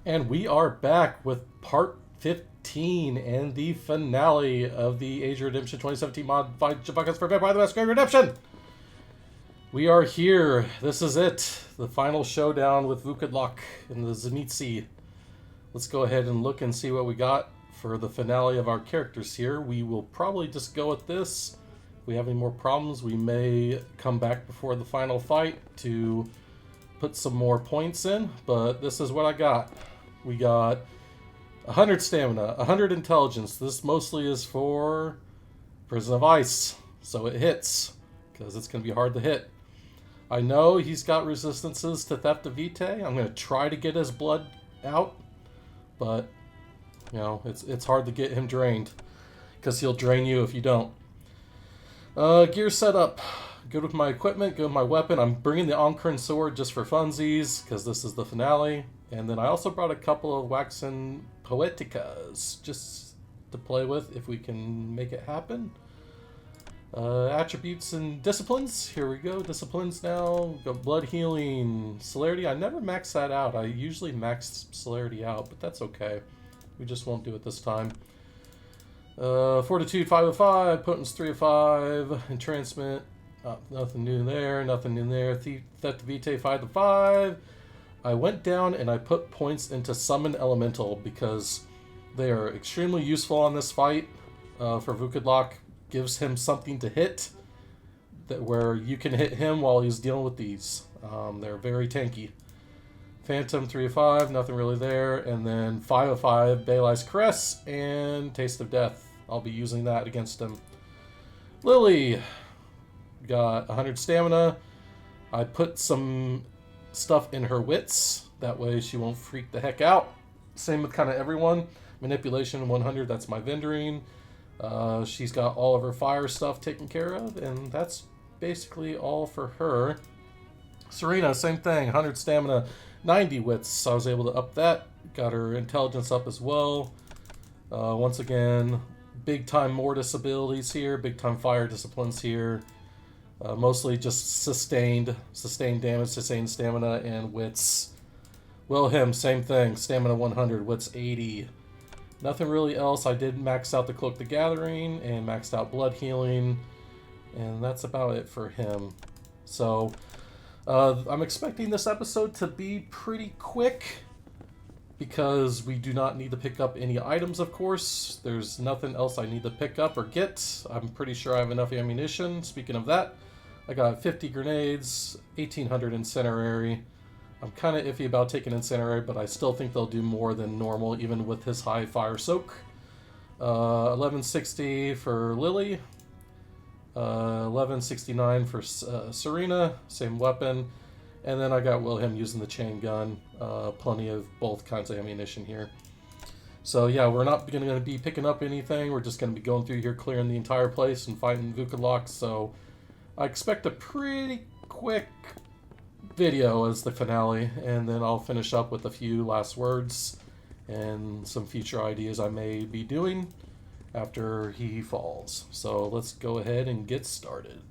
And we are back with part 15 and the finale of the Age of Redemption 2017 mod Buckets for Bed by the Masquerade Redemption. We are here. This is it. The final showdown with Vukodlak and the Zenitsi. Let's go ahead and look and see what we got for the finale of our characters here. We will probably just go with this. If we have any more problems, we may come back before the final fight to put some more points in, but this is what I got. We got 100 stamina, 100 intelligence. This mostly is for Prison of Ice, so it hits, because it's going to be hard to hit. I know he's got resistances to Theft of Vitae. I'm going to try to get his blood out, but, you know, it's hard to get him drained, because he'll drain you if you don't. Gear setup. Good with my equipment, good with my weapon. I'm bringing the Onkern sword just for funsies, because this is the finale. And then I also brought a couple of Waxen Poeticas, just to play with if we can make it happen. Attributes and disciplines. Here we go. Disciplines now. Got blood healing. Celerity. I never max that out. I usually max celerity out, but that's okay. We just won't do it this time. Fortitude 5 of 5. Potence 3 of 5. Entrancement. Nothing new there. Nothing new there. Theft of Vitae 5 of 5. I went down and I put points into Summon Elemental because they are extremely useful on this fight for Vukodlak. Gives him something to hit that where you can hit him while he's dealing with these. They're very tanky. Phantom 3 of 5, nothing really there. And then 5 of 5, Baali's Caress and Taste of Death. I'll be using that against him. Lily, got 100 stamina. I put some stuff in her wits. That way she won't freak the heck out. Same with kind of everyone. Manipulation 100, that's my vendoring. She's got all of her fire stuff taken care of, and that's basically all for her. Serena, same thing, 100 stamina, 90 wits, so I was able to up that. Got her intelligence up as well. Once again, big time Mortis abilities here, big time fire disciplines here. Mostly just sustained damage, sustained stamina, and wits. Wilhelm, same thing, stamina 100, wits 80. Nothing really else. I did max out the Cloak the Gathering and maxed out blood healing, and that's about it for him. So I'm expecting this episode to be pretty quick because we do not need to pick up any items, of course. There's nothing else I need to pick up or get. I'm pretty sure I have enough ammunition. Speaking of that, I got 50 grenades, 1800 incendiary. I'm kind of iffy about taking incendiary, but I still think they'll do more than normal, even with his high fire soak. 1160 for Lily. 1169 for Serena, same weapon. And then I got Wilhelm using the chain gun. Plenty of both kinds of ammunition here. So yeah, we're not going to be picking up anything. We're just going to be going through here, clearing the entire place and fighting Vukodlak. So I expect a pretty quick video as the finale, and then I'll finish up with a few last words and some future ideas I may be doing after he falls. So let's go ahead and get started.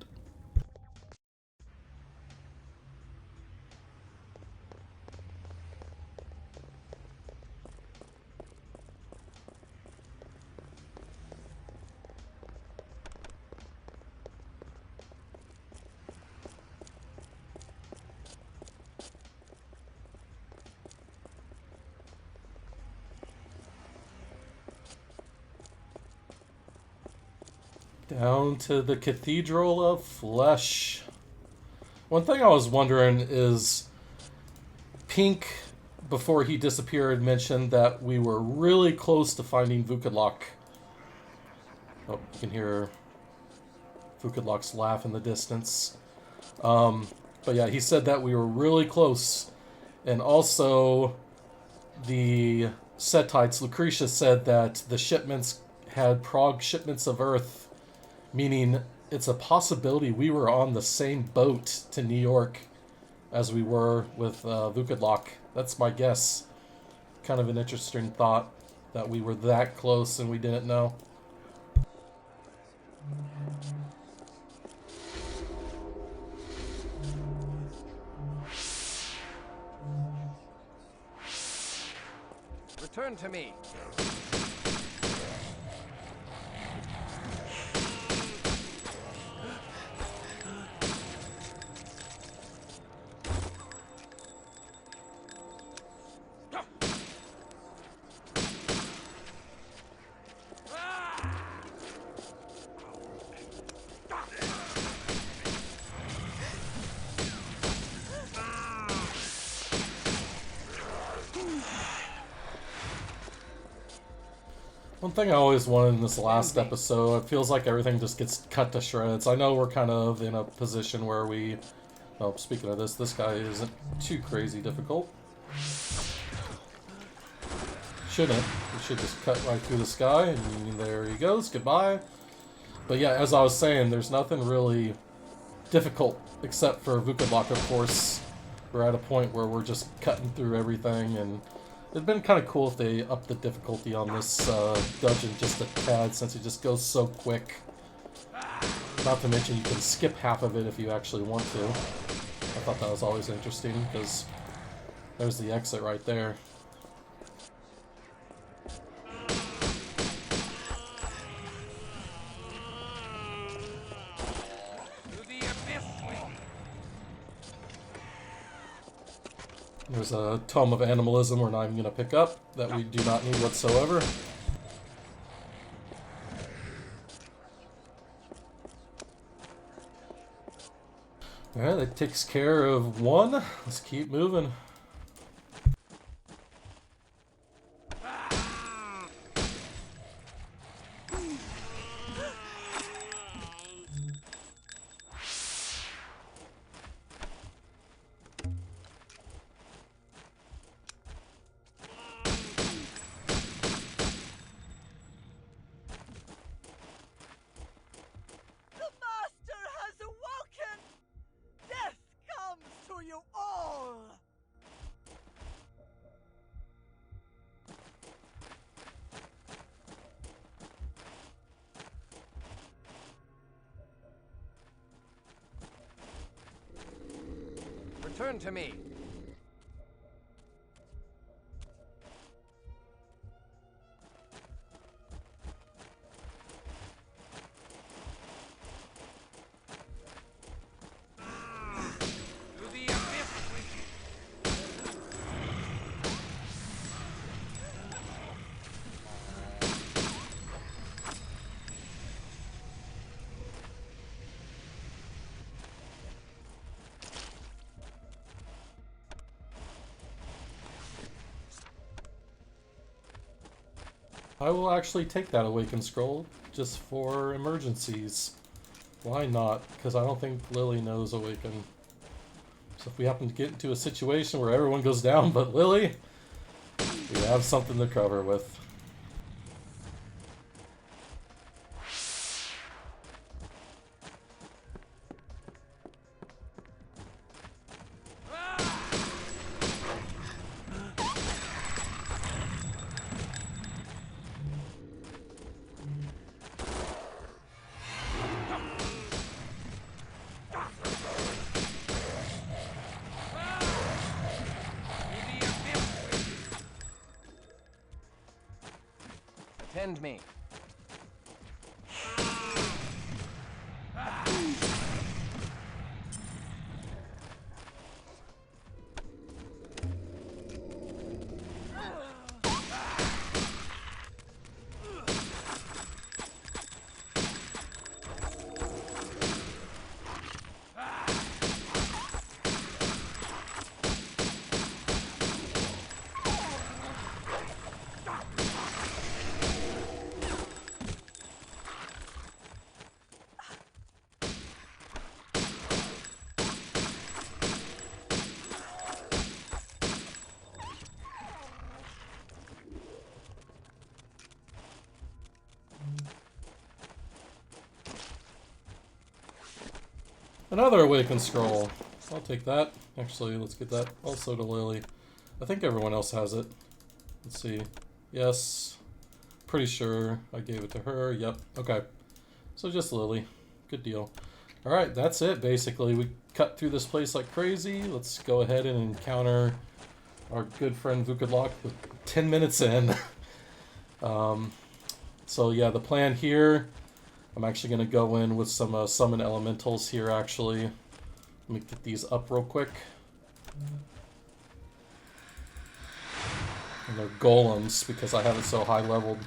Down to the Cathedral of Flesh. One thing I was wondering is, Pink, before he disappeared, mentioned that we were really close to finding Vukodlak. Oh, you can hear Vukodlak's laugh in the distance. But yeah, he said that we were really close. And also, the Setites, Lucretia, said that the shipments had Prague shipments of Earth, meaning it's a possibility we were on the same boat to New York as we were with Vukodlak. That's my guess. Kind of an interesting thought that we were that close and we didn't know. Return to me. One thing I always wanted in this last episode, it feels like everything just gets cut to shreds. I know we're kind of in a position where we... Oh, speaking of this guy isn't too crazy difficult. Shouldn't. We should just cut right through the sky, and there he goes. Goodbye. But yeah, as I was saying, there's nothing really difficult except for Vukodlak, of course. We're at a point where we're just cutting through everything, and it'd been kind of cool if they upped the difficulty on this dungeon just a tad, since it just goes so quick. Not to mention you can skip half of it if you actually want to. I thought that was always interesting, because there's the exit right there. There's a Tome of Animalism we're not even going to pick up, that we do not need whatsoever. Alright, that takes care of one. Let's keep moving. Return to me. I will actually take that Awaken Scroll just for emergencies. Why not? Because I don't think Lily knows Awaken. So if we happen to get into a situation where everyone goes down but Lily, we have something to cover with. Attend me. Another Awakened Scroll. I'll take that. Actually, let's get that also to Lily. I think everyone else has it. Let's see. Yes. Pretty sure I gave it to her. Yep. Okay. So just Lily. Good deal. Alright, that's it basically. We cut through this place like crazy. Let's go ahead and encounter our good friend Vukodlak with 10 minutes in. So yeah, the plan here, I'm actually going to go in with some summon elementals here actually. Let me get these up real quick. And they're golems because I have it so high leveled.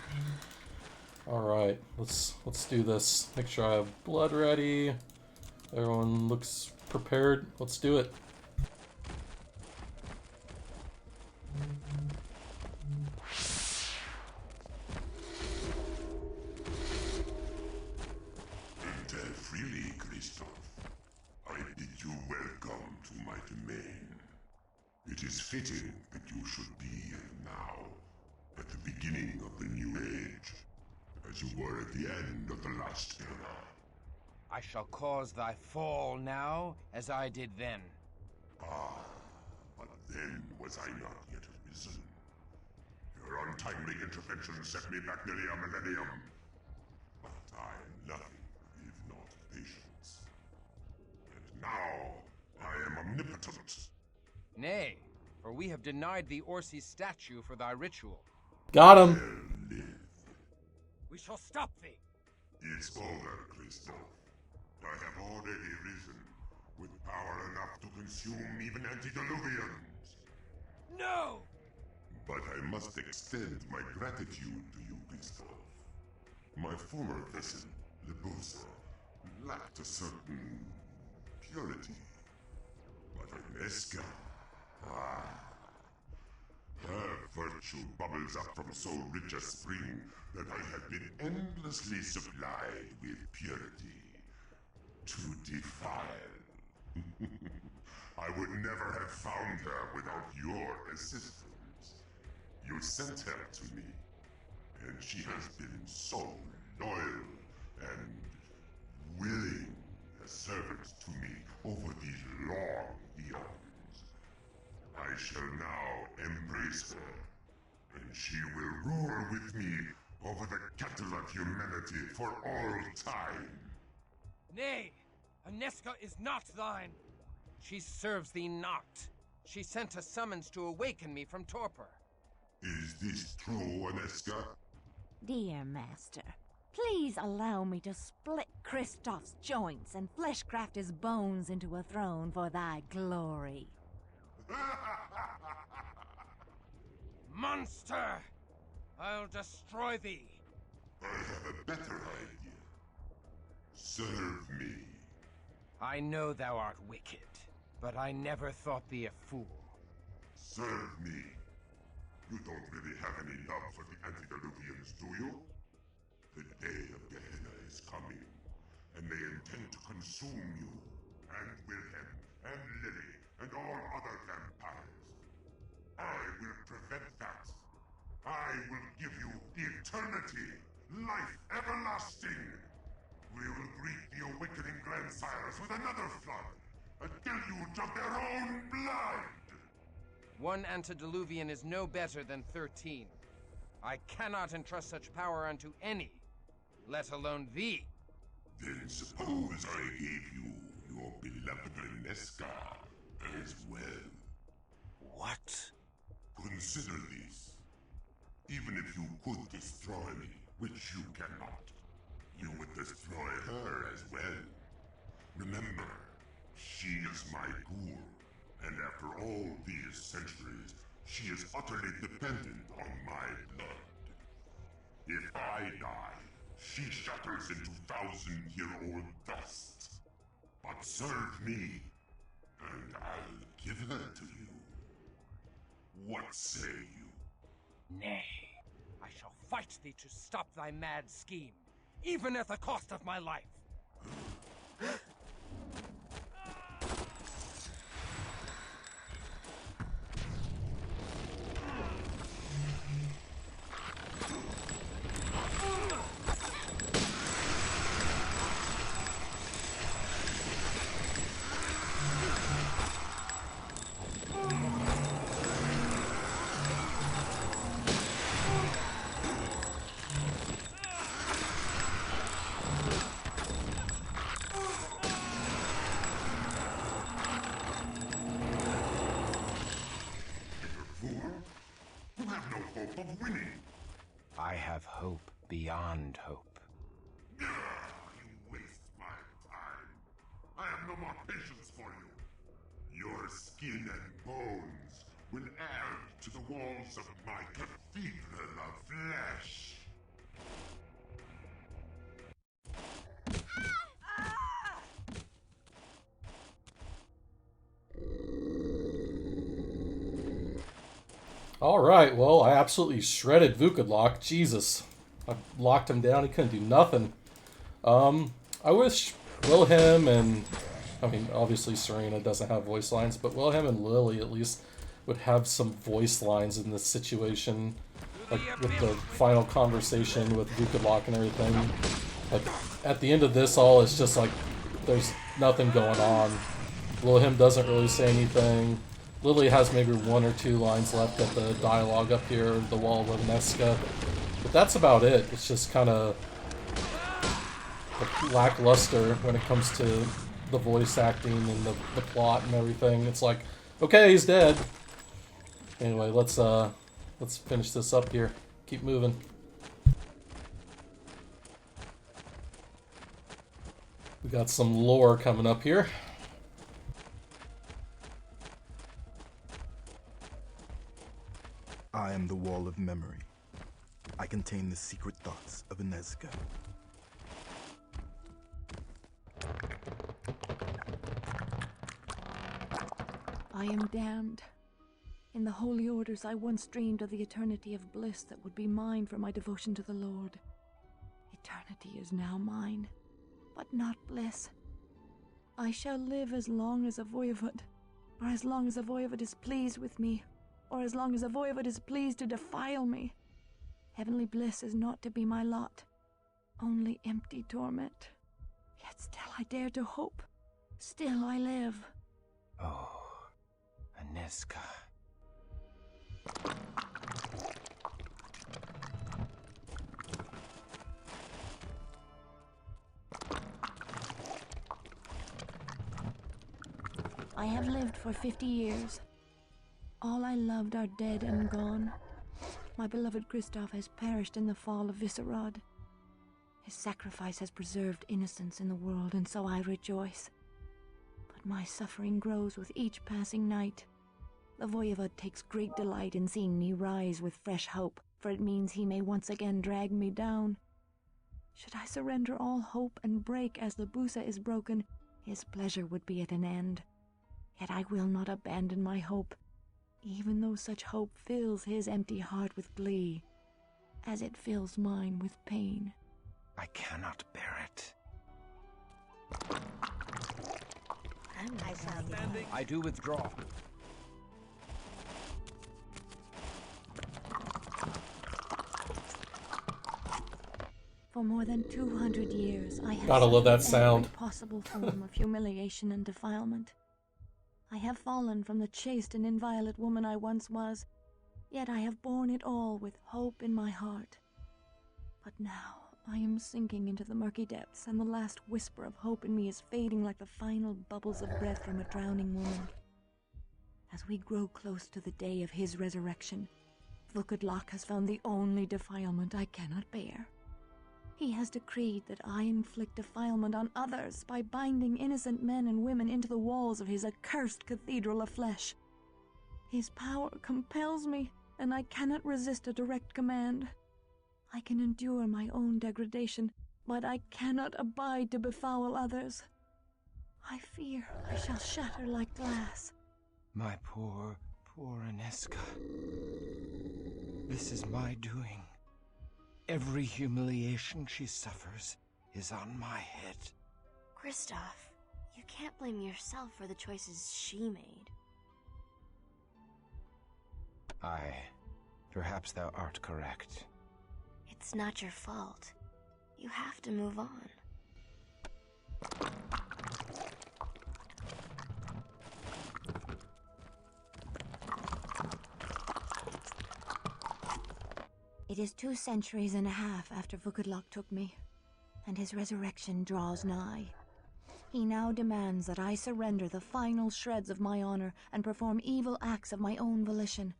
Alright, let's do this. Make sure I have blood ready. Everyone looks prepared. Let's do it. Enter freely, Christof. I bid you welcome to my domain. It is fitting that you should be here now, at the beginning of the new age, as you were at the end of the last era. I shall cause thy fall now, as I did then. Ah, but then was I not yet arisen? Your untimely intervention set me back nearly a millennium. But I am nothing if not patience. And now, I am omnipotent. Nay, for we have denied thee Orsi's statue for thy ritual. Got him! Well lived. We shall stop thee! It's over, Christof. I have already risen, with power enough to consume even Antediluvians. No! But I must extend my gratitude to you, Christof. My former vessel, Libussa, lacked a certain purity. But Aneska, her virtue bubbles up from so rich a spring that I have been endlessly supplied with purity to defile. I would never have found her without your assistance. You sent her to me, and she has been so loyal and willing a servant to me over these long eons. I shall now embrace her, and she will rule with me over the cattle of humanity for all time. Nay! Aneska is not thine! She serves thee not. She sent a summons to awaken me from torpor. Is this true, Aneska? Dear master, please allow me to split Christof's joints and fleshcraft his bones into a throne for thy glory. Monster! I'll destroy thee! I have a better idea. Serve me. I know thou art wicked, but I never thought thee a fool. Serve me. You don't really have any love for the Antediluvians, do you? The day of Gehenna is coming, and they intend to consume you, and Wilhelm, and Lily, and all other vampires. I will prevent that. I will give you eternity, life everlasting. We will greet the awakening grandsires with another flood, until you drop their own blood! One Antediluvian is no better than 13. I cannot entrust such power unto any, let alone thee. Then suppose I gave you your beloved Aneska as well. What? Consider this. Even if you could destroy me, which you cannot, you would destroy her as well. Remember, she is my ghoul, and after all these centuries, she is utterly dependent on my blood. If I die, she shatters into thousand-year-old dust. But serve me, and I'll give her to you. What say you? Nay, I shall fight thee to stop thy mad scheme, even at the cost of my life. You have no hope of winning. I have hope beyond hope. You waste my time. I have no more patience for you. Your skin and bones will add to the walls of my Cathedral of Flesh. Alright, well, I absolutely shredded Vukodlak. Jesus. I locked him down. He couldn't do nothing. I wish Wilhelm and... I mean, obviously Serena doesn't have voice lines, but Wilhelm and Lily at least would have some voice lines in this situation. Like, with the final conversation with Vukodlak and everything. Like, at the end of this all, it's just like, there's nothing going on. Wilhelm doesn't really say anything. Lily has maybe 1 or 2 lines left at the dialogue up here, the wall of Nesca. But that's about it. It's just kind of lackluster when it comes to the voice acting and the plot and everything. It's like, okay, he's dead. Anyway, let's finish this up here. Keep moving. We got some lore coming up here. I am the wall of memory. I contain the secret thoughts of Nesca. I am damned. In the holy orders, I once dreamed of the eternity of bliss that would be mine for my devotion to the Lord. Eternity is now mine, but not bliss. I shall live as long as a voivod, or as long as a voivod is pleased with me, or as long as a voivod is pleased to defile me. Heavenly bliss is not to be my lot, only empty torment. Yet still I dare to hope. Still I live. Oh, Aneska. I have lived for 50 years. All I loved are dead and gone. My beloved Christof has perished in the fall of Viscerad. His sacrifice has preserved innocence in the world, and so I rejoice. But my suffering grows with each passing night. The voivod takes great delight in seeing me rise with fresh hope, for it means he may once again drag me down. Should I surrender all hope and break as Libussa is broken, his pleasure would be at an end. Yet I will not abandon my hope, even though such hope fills his empty heart with glee, as it fills mine with pain. I cannot bear it. I do withdraw. For more than 200 years, I have Gotta love that suffered every sound. possible form of humiliation and defilement. I have fallen from the chaste and inviolate woman I once was, yet I have borne it all with hope in my heart. But now I am sinking into the murky depths, and the last whisper of hope in me is fading like the final bubbles of breath from a drowning woman. As we grow close to the day of his resurrection, Vukodlak has found the only defilement I cannot bear. He has decreed that I inflict defilement on others by binding innocent men and women into the walls of his accursed Cathedral of Flesh. His power compels me, and I cannot resist a direct command. I can endure my own degradation, but I cannot abide to befoul others. I fear I shall shatter like glass. My poor, poor Aneska. This is my doing. Every humiliation she suffers is on my head. Christof, you can't blame yourself for the choices she made. Perhaps thou art correct. It's not your fault. You have to move on. It is 2 centuries and a half after Vukodlak took me, and his resurrection draws nigh. He now demands that I surrender the final shreds of my honor and perform evil acts of my own volition.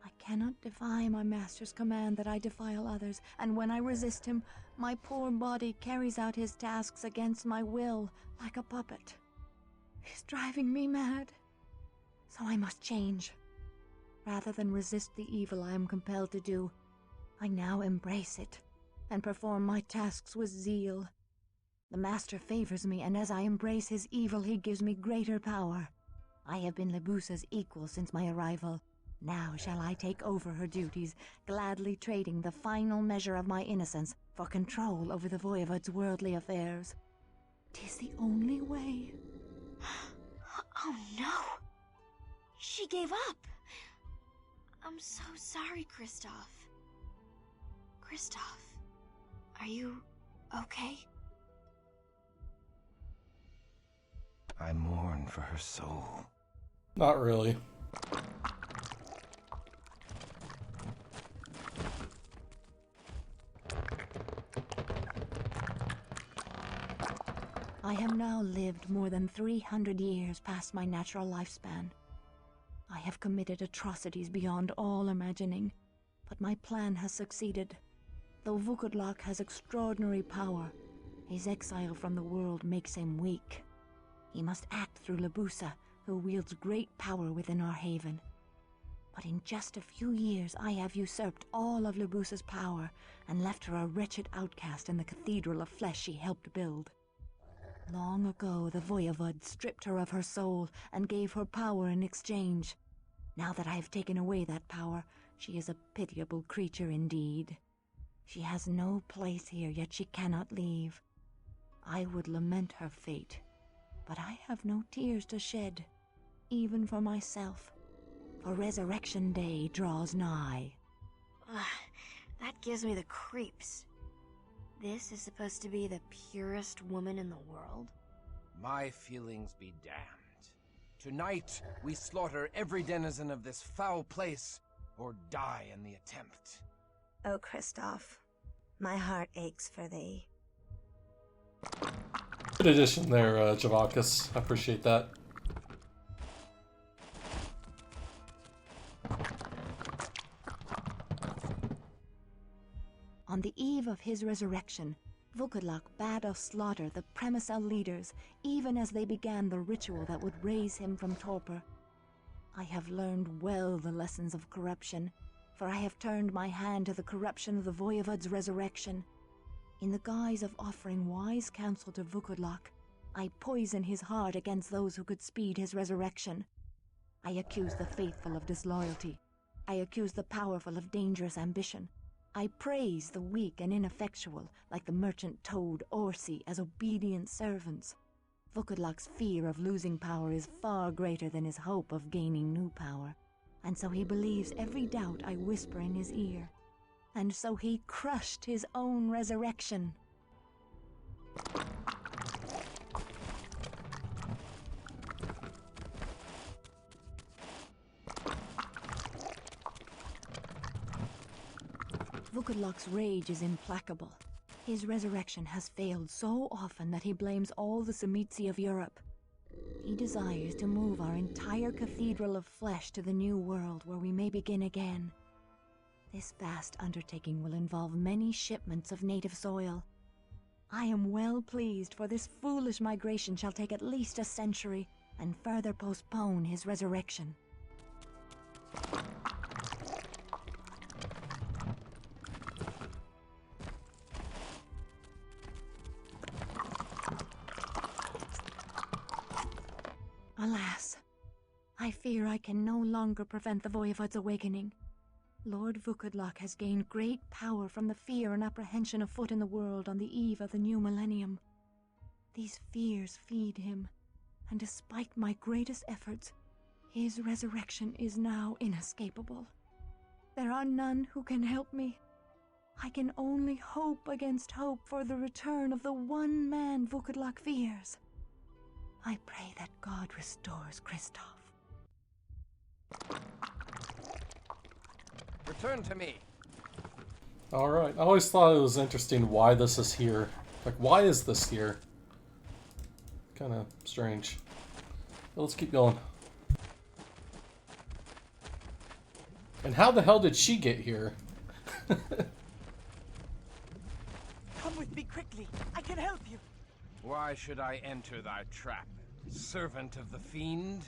I cannot defy my master's command that I defile others, and when I resist him, my poor body carries out his tasks against my will, like a puppet. He's driving me mad. So I must change. Rather than resist the evil I am compelled to do, I now embrace it, and perform my tasks with zeal. The master favors me, and as I embrace his evil, he gives me greater power. I have been Libussa's equal since my arrival. Now shall I take over her duties, gladly trading the final measure of my innocence for control over the voivod's worldly affairs. 'Tis the only way. Oh no! She gave up! I'm so sorry, Christof. Christof, are you okay? I mourn for her soul. Not really. I have now lived more than 300 years past my natural lifespan. I have committed atrocities beyond all imagining, but my plan has succeeded. Though Vukodlak has extraordinary power, his exile from the world makes him weak. He must act through Libussa, who wields great power within our haven. But in just a few years I have usurped all of Libussa's power and left her a wretched outcast in the Cathedral of Flesh she helped build. Long ago the voivod stripped her of her soul and gave her power in exchange. Now that I have taken away that power, she is a pitiable creature indeed. She has no place here, yet she cannot leave. I would lament her fate, but I have no tears to shed, even for myself, for Resurrection Day draws nigh. Ugh, that gives me the creeps. This is supposed to be the purest woman in the world? My feelings be damned. Tonight, we slaughter every denizen of this foul place, or die in the attempt. O Christof, my heart aches for thee. Good addition there, Javakis. I appreciate that. On the eve of his resurrection, Vukodlak bade us slaughter the Premisel leaders, even as they began the ritual that would raise him from torpor. I have learned well the lessons of corruption, for I have turned my hand to the corruption of the voivod's resurrection. In the guise of offering wise counsel to Vukodlak, I poison his heart against those who could speed his resurrection. I accuse the faithful of disloyalty. I accuse the powerful of dangerous ambition. I praise the weak and ineffectual, like the merchant toad Orsi, as obedient servants. Vukodlak's fear of losing power is far greater than his hope of gaining new power, and so he believes every doubt I whisper in his ear. And so he crushed his own resurrection. Vukodlak's rage is implacable. His resurrection has failed so often that he blames all the Semitsi of Europe. He desires to move our entire Cathedral of Flesh to the new world where we may begin again. This vast undertaking will involve many shipments of native soil. I am well pleased, for this foolish migration shall take at least a century and further postpone his resurrection. Alas, I fear I can no longer prevent the voivod's awakening. Lord Vukodlak has gained great power from the fear and apprehension afoot in the world on the eve of the new millennium. These fears feed him, and despite my greatest efforts, his resurrection is now inescapable. There are none who can help me. I can only hope against hope for the return of the one man Vukodlak fears. I pray that God restores Christof. Return to me. Alright, I always thought it was interesting why this is here. Like, why is this here? Kind of strange. But let's keep going. And how the hell did she get here? Come with me quickly. I can help you. Why should I enter thy trap, servant of the fiend?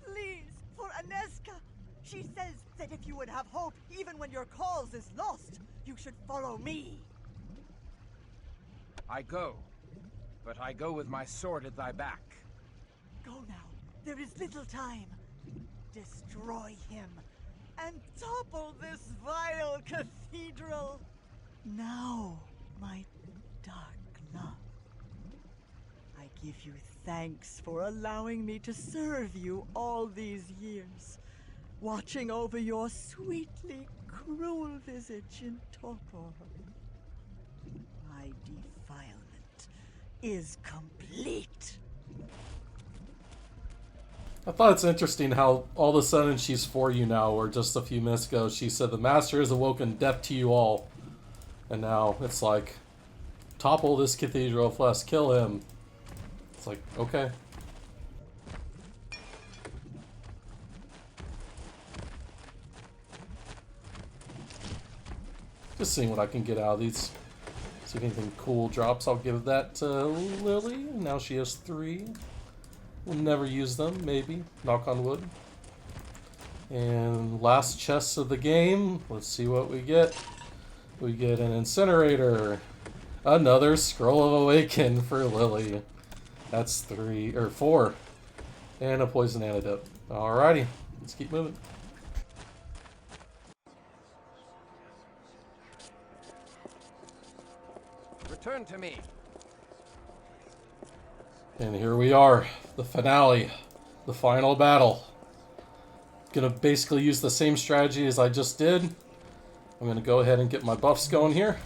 Please, for Aneska. She says that if you would have hope, even when your cause is lost, you should follow me. I go, but I go with my sword at thy back. Go now. There is little time. Destroy him and topple this vile cathedral. Now, my dark love. I give you thanks for allowing me to serve you all these years, watching over your sweetly cruel visage in torpor. My defilement is complete. I thought it's interesting how all of a sudden she's for you now, or just a few minutes ago she said the master has awoken death to you all. And now it's like, topple this Cathedral of Flesh, kill him. It's like, okay. Just seeing what I can get out of these. See if anything cool drops. I'll give that to Lily. Now she has 3. We'll never use them, maybe. Knock on wood. And last chest of the game. Let's see what we get. We get an incinerator. Another scroll of awaken for Lily. That's 3 or 4. And a poison antidote. Alrighty, let's keep moving. Return to me. And here we are, the finale, the final battle. Gonna basically use the same strategy as I just did. I'm gonna go ahead and get my buffs going here.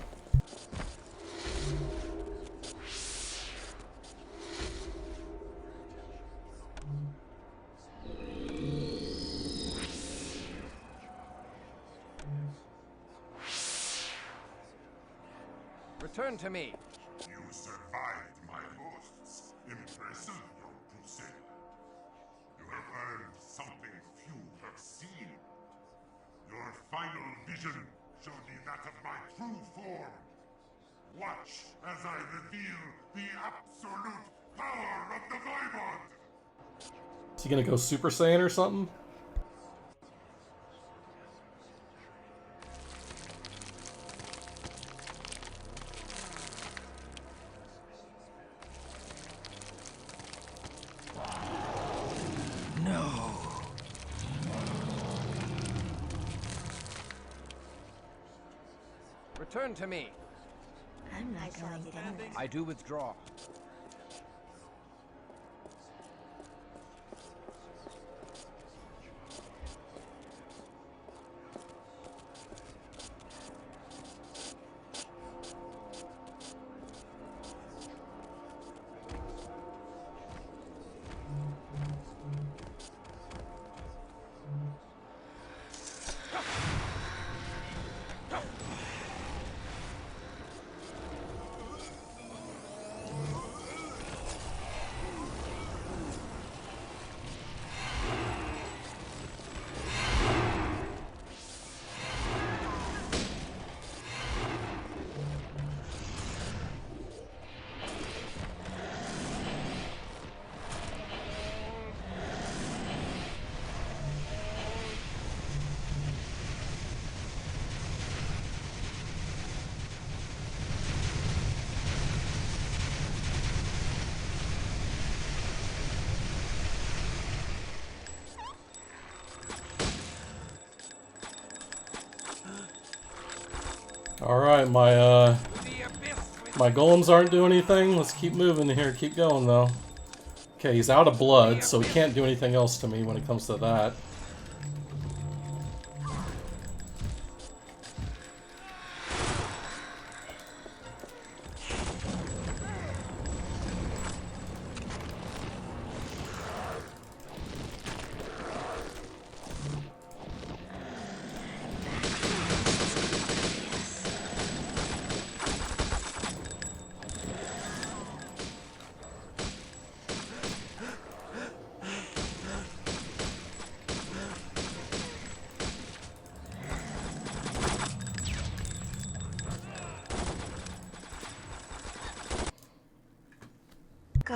Return to me. You survived my hosts. Impressive, young crusader. You have earned something few have seen. Your final vision showed me that of my true form. Watch as I reveal the absolute power of the Voivod! Is he gonna go Super Saiyan or something? Return to me. I'm not going anywhere. I do withdraw. Alright, my golems aren't doing anything. Let's keep moving here. Keep going, though. Okay, he's out of blood, so he can't do anything else to me when it comes to that.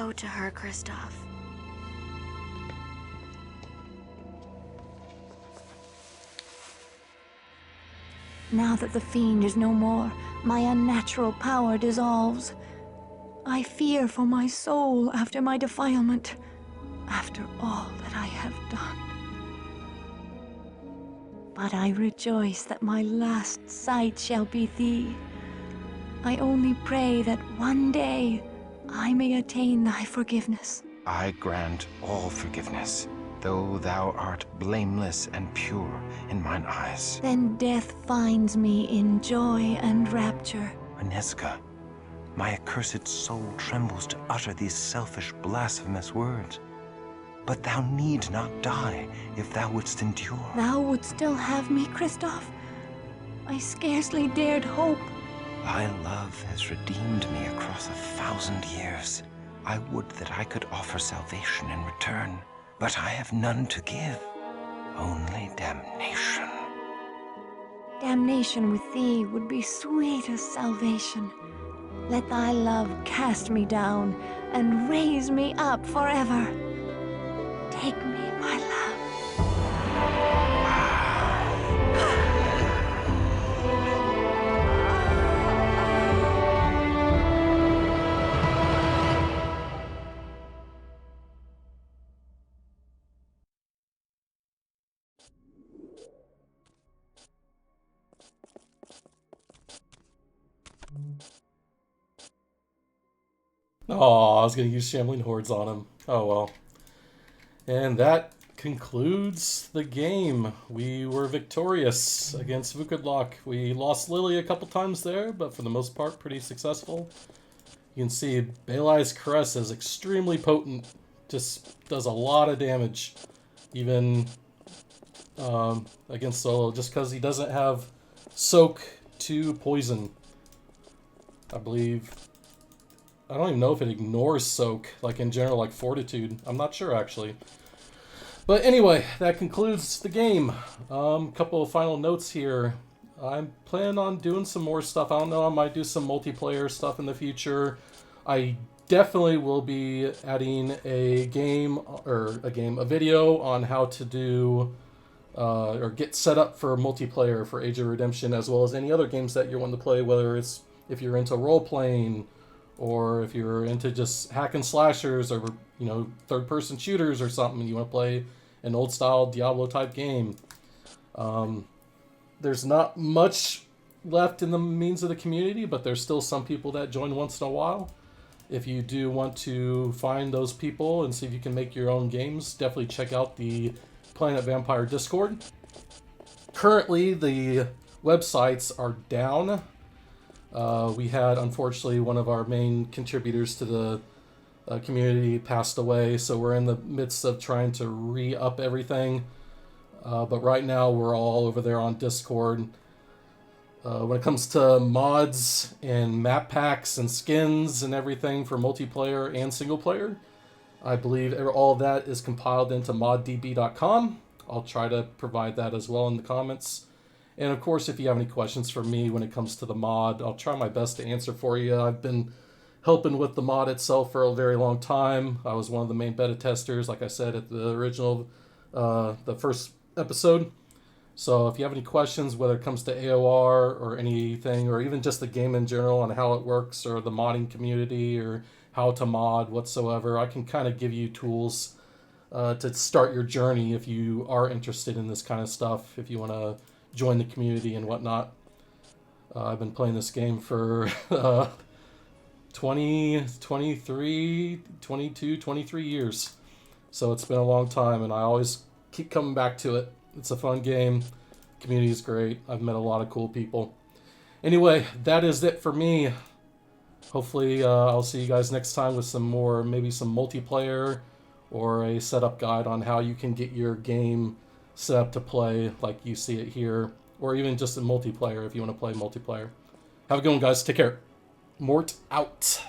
Go to her, Christof. Now that the fiend is no more, my unnatural power dissolves. I fear for my soul after my defilement, after all that I have done. But I rejoice that my last sight shall be thee. I only pray that one day I may attain thy forgiveness. I grant all forgiveness, though thou art blameless and pure in mine eyes. Then death finds me in joy and rapture. Aneska, my accursed soul trembles to utter these selfish, blasphemous words. But thou need not die if thou wouldst endure. Thou would still have me, Christof? I scarcely dared hope. Thy love has redeemed me across 1,000 years. I would that I could offer salvation in return, but I have none to give, only damnation. Damnation with thee would be sweet as salvation. Let thy love cast me down and raise me up forever. Take me, my love. Oh, I was going to use Shambling Hordes on him. Oh well. And that concludes the game. We were victorious against Vukodlak. We lost Lily a couple times there, but for the most part, pretty successful. You can see Baali's Caress is extremely potent. Just does a lot of damage, even against Solo, just because he doesn't have Soak to Poison. I believe. I don't even know if it ignores Soak, like in general, like Fortitude. I'm not sure, actually. But anyway, that concludes the game. Couple of final notes here. I'm planning on doing some more stuff. I don't know, I might do some multiplayer stuff in the future. I definitely will be adding a video on how to do or get set up for multiplayer for Age of Redemption, as well as any other games that you're wanting to play, whether it's if you're into role-playing, or if you're into just hack and slashers, or third-person shooters or something, and you want to play an old-style Diablo-type game. There's not much left in the means of the community, but there's still some people that join once in a while. If you do want to find those people and see if you can make your own games, definitely check out the Planet Vampire Discord. Currently, the websites are down. We had, unfortunately, one of our main contributors to the community passed away, so we're in the midst of trying to re-up everything. But right now, we're all over there on Discord. When it comes to mods and map packs and skins and everything for multiplayer and single player, I believe all of that is compiled into moddb.com. I'll try to provide that as well in the comments. And of course, if you have any questions for me when it comes to the mod, I'll try my best to answer for you. I've been helping with the mod itself for a very long time. I was one of the main beta testers, like I said, at the original, the first episode. So if you have any questions, whether it comes to AOR or anything, or even just the game in general on how it works, or the modding community, or how to mod whatsoever, I can kind of give you tools to start your journey if you are interested in this kind of stuff, if you want to join the community and whatnot. I've been playing this game for 23 years. So it's been a long time, and I always keep coming back to it. It's a fun game. Community is great. I've met a lot of cool people. Anyway, that is it for me. Hopefully, I'll see you guys next time with some more, maybe some multiplayer or a setup guide on how you can get your game set up to play like you see it here, or even just in multiplayer if you want to play multiplayer. Have a good one, guys. Take care. Mort out.